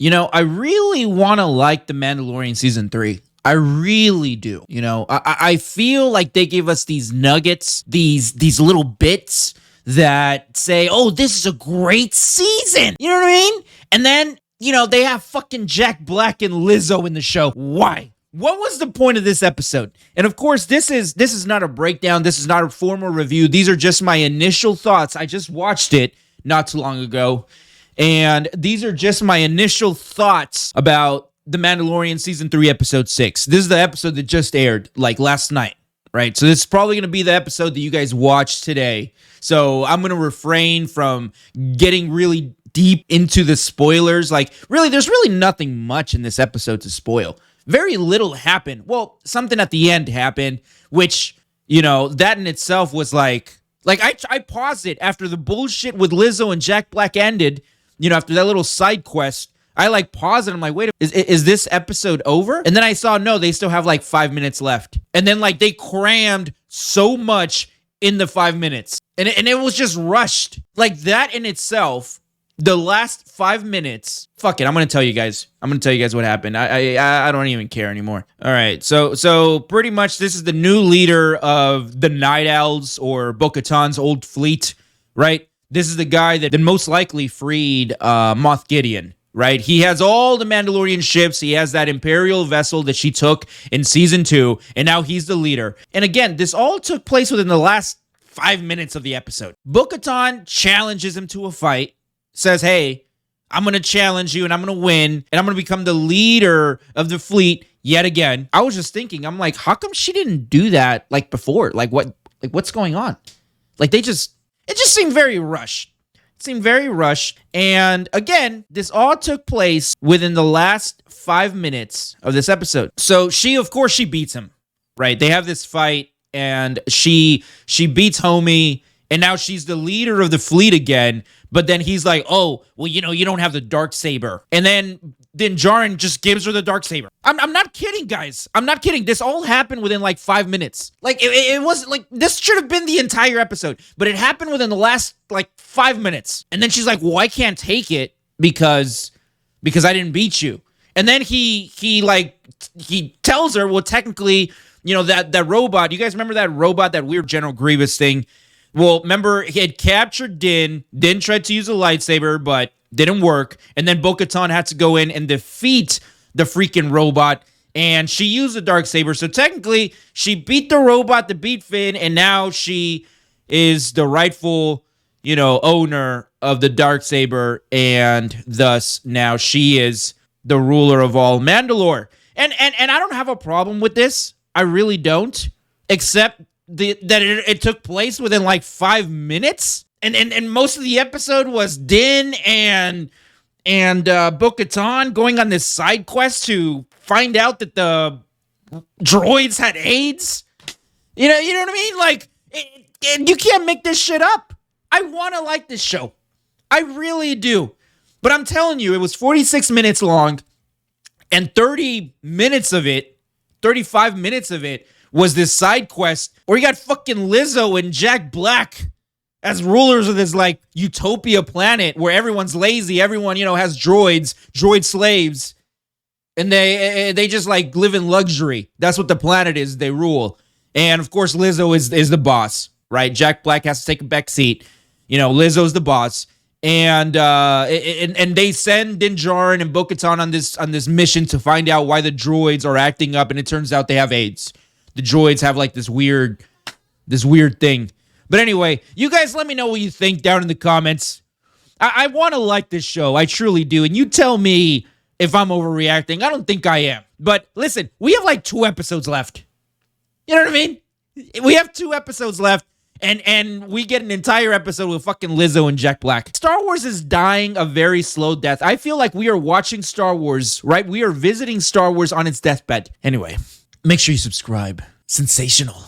I really want to like The Mandalorian Season 3. I really do. I feel like they give us these nuggets, these little bits that say, oh, this is a great season. You know what I mean? And then, they have fucking Jack Black and Lizzo in the show. Why? What was the point of this episode? And of course, this is not a breakdown. This is not a formal review. These are just my initial thoughts. I just watched it not too long ago. And these are just my initial thoughts about The Mandalorian Season 3, Episode 6. This is the episode that just aired, last night, right? So this is probably going to be the episode that you guys watch today. So I'm going to refrain from getting really deep into the spoilers. There's really nothing much in this episode to spoil. Very little happened. Well, something at the end happened, which, that in itself was I paused it after the bullshit with Lizzo and Jack Black ended, after that little side quest. I paused it. I'm like, wait, is this episode over? And then I saw, no, they still have 5 minutes left. And then they crammed so much in the 5 minutes. And it was just rushed. That in itself, the last 5 minutes, fuck it, I'm going to tell you guys. I'm going to tell you guys what happened. I don't even care anymore. All right, so pretty much this is the new leader of the Night Owls, or Bo Katan's old fleet, right? This is the guy that most likely freed Moff Gideon, right? He has all the Mandalorian ships. He has that Imperial vessel that she took in Season 2, and now he's the leader. And again, this all took place within the last 5 minutes of the episode. Bo Katan challenges him to a fight, says, hey, I'm going to challenge you and I'm going to win and I'm going to become the leader of the fleet yet again. I was just thinking, I'm like, how come she didn't do that before? What's going on? It just seemed very rushed. It seemed very rushed. And again, this all took place within the last 5 minutes of this episode. So she beats him, right? They have this fight and she beats homie. And now she's the leader of the fleet again. But then he's like, oh, well, you don't have the Darksaber. And then Djarin just gives her the Darksaber. I'm not kidding, guys. I'm not kidding. This all happened within 5 minutes. It was this should have been the entire episode. But it happened within the last 5 minutes. And then she's like, well, I can't take it because I didn't beat you. And then he tells her, well, technically, that robot. You guys remember that robot, that weird General Grievous thing? Well, remember, he had captured Din. Din tried to use a lightsaber, but didn't work. And then Bo-Katan had to go in and defeat the freaking robot. And she used the Darksaber. So technically, she beat the robot to beat Finn. And now she is the rightful, owner of the Darksaber. And thus, now she is the ruler of all Mandalore. And I don't have a problem with this. I really don't. Except that it took place within 5 minutes, and most of the episode was Din and Bo-Katan going on this side quest to find out that the droids had AIDS. You know what I mean? You can't make this shit up. I want to like this show, I really do, but I'm telling you, it was 46 minutes long, and 35 minutes of it was this side quest where you got fucking Lizzo and Jack Black as rulers of this utopia planet where everyone's lazy, everyone, has droid slaves, and they just live in luxury. That's what the planet is. They rule. And of course, Lizzo is the boss, right? Jack Black has to take a back seat. Lizzo's the boss. And they send Din Djarin and Bo-Katan on this mission to find out why the droids are acting up, and it turns out they have AIDS. The droids have this weird thing. But anyway, you guys let me know what you think down in the comments. I want to like this show. I truly do. And you tell me if I'm overreacting. I don't think I am. But listen, we have 2 episodes left. You know what I mean? We have 2 episodes left. And we get an entire episode with fucking Lizzo and Jack Black. Star Wars is dying a very slow death. I feel like we are watching Star Wars, right? We are visiting Star Wars on its deathbed. Anyway, make sure you subscribe. Sensational.